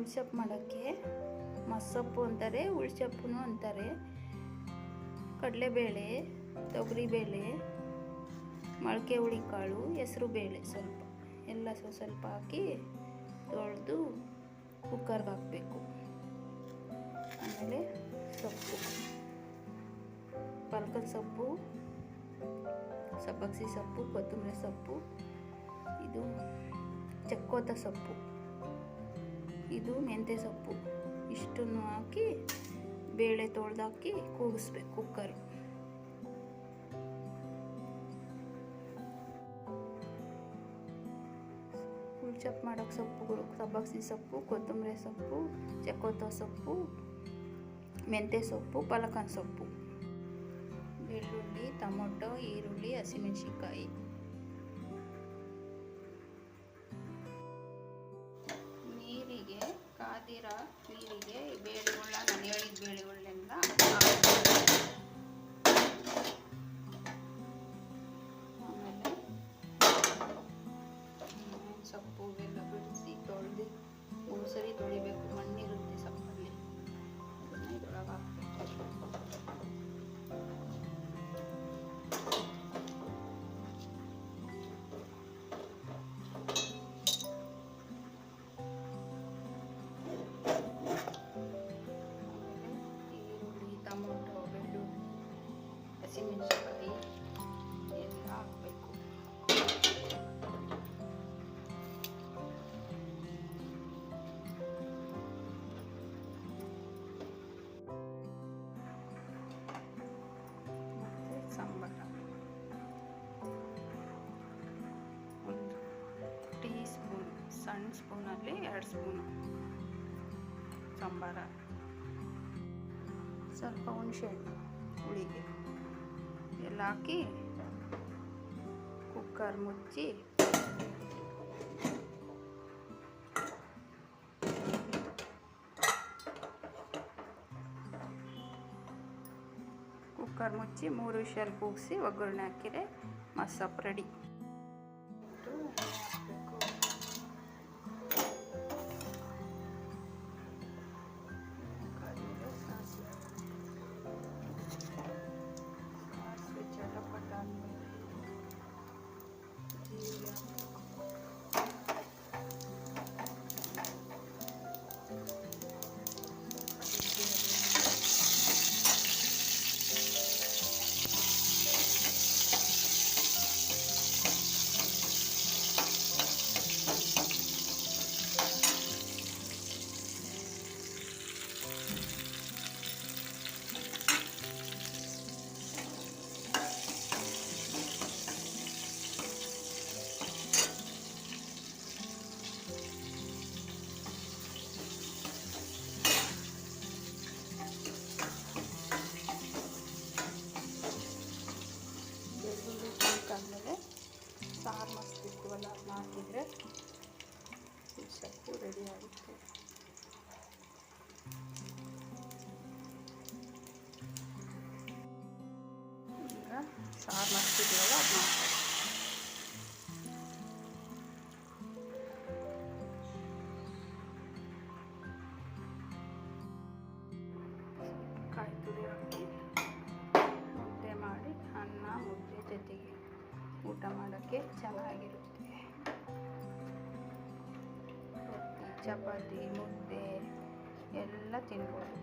ಉಳ್ಸಪ್ಪು ಮಾಡೋಕ್ಕೆ ಮಸ್ಸೊಪ್ಪು ಅಂತಾರೆ, ಉಳ್ಸಪ್ಪು ಅಂತಾರೆ. ಕಡಲೆಬೇಳೆ, ತೊಗರಿಬೇಳೆ, ಮೊಳಕೆ ಹುಳಿಕಾಳು, ಹೆಸರು ಬೇಳೆ ಸ್ವಲ್ಪ ಎಲ್ಲ ಸ್ವಲ್ಪ ಹಾಕಿ ತೊಳೆದು ಕುಕ್ಕರ್ಗೆ ಹಾಕಬೇಕು. ಆಮೇಲೆ ಸೊಪ್ಪು, ಪಾಲಕದ ಸೊಪ್ಪು, ಸಬ್ಬಕ್ಸಿ ಸೊಪ್ಪು, ಕೊತ್ತಂಬರಿ ಸೊಪ್ಪು, ಇದು ಚಕ್ಕೋತ ಸೊಪ್ಪು, ಇದು ಮೆಂತ್ಯ ಸೊಪ್ಪು, ಇಷ್ಟನ್ನು ಹಾಕಿ ಬೇಳೆ ತೊಳೆದಾಕಿ ಕೂಗಿಸ್ಬೇಕು ಕುಕ್ಕರು. ಉಳ್ಚಪ್ ಮಾಡೋಕ್ಕೆ ಸೊಪ್ಪುಗಳು ಸಬ್ಬಕ್ಸಿ ಸೊಪ್ಪು, ಕೊತ್ತಂಬರಿ ಸೊಪ್ಪು, ಚಕ್ಕೋತ ಸೊಪ್ಪು, ಮೆಂತ್ಯ ಸೊಪ್ಪು, ಪಾಲಕನ ಸೊಪ್ಪು, ಬೆಳ್ಳುಳ್ಳಿ, ಟೊಮೊಟೊ, ಈರುಳ್ಳಿ, ಹಸಿಮೆಣಸಿನ್ಕಾಯಿ. ನೀರಿಗೆ ಕಾದಿರೋ ನೀರಿಗೆ ಬೇಳೆಗಳನ್ನ ನಾನು ಹೇಳಿದ ಬೇಳೆಗಳನ್ನೆಲ್ಲ ಆಮೇಲೆ ಸೊಪ್ಪು ಎಲ್ಲ ಬಿಡಿಸಿ ತೊಳೆದು 3 ಸರಿ ತೊಳಿಬೇಕು. ಮಣ್ಣಿರುತ್ತೆ ಸೊಪ್ಪಲ್ಲಿ, ಅದನ್ನು ಇದ್ರೊಳಗೆ ಹಾಕಬೇಕು. ಟೊಮೊಟೊ, ಬೆಳ್ಳುಳ್ಳಿ, ಹಸಿಮೆಣಸಿನ್ಕಾಯಿ ಎಲ್ಲ ಹಾಕಬೇಕು. ಮತ್ತು ಸಾಂಬಾರ 1 ಟೀ ಸ್ಪೂನ್, ಸಣ್ಣ ಸ್ಪೂನಲ್ಲಿ 2 ಸ್ಪೂನು ಸಾಂಬಾರ, ಸ್ವಲ್ಪ ಹುಣಸೆಹಣ್ಣು ಹುಳಿಗೆ ಎಲ್ಲ ಹಾಕಿ ಕುಕ್ಕರ್ ಮುಚ್ಚಿ ಕುಕ್ಕರ್ ಮುಚ್ಚಿ 3 ವಿಷಲ್ ಕೂಗಿಸಿ ಒಗ್ಗರಣೆ ಹಾಕಿದರೆ ಮಸ್ಸೊಪ್ಪು ರೆಡಿ. ಆದಮೇಲೆ ಸಾರು ಮಸ್ತಿರ್ತೀವಲ್ಲ ಅದನ್ನ ಹಾಕಿದರೆ ಸೊಪ್ಪು ರೆಡಿ ಆಗುತ್ತೆ. ಈಗ ಸಾರು ಮಸ್ತಿದ್ದೀವಲ್ಲ ಅದನ್ನ ಕಾಯಿ ತುರಿ ಹಾಕಿ ಮುದ್ದೆ ಮಾಡಿ ಅನ್ನ ಮುದ್ದೆ ಜೊತೆಗೆ ಊಟ ಮಾಡೋಕ್ಕೆ ಚೆನ್ನಾಗಿರುತ್ತೆ. ರೊಟ್ಟಿ, ಚಪಾತಿ, ಮುದ್ದೆ ಎಲ್ಲ ತಿನ್ಬೋದು.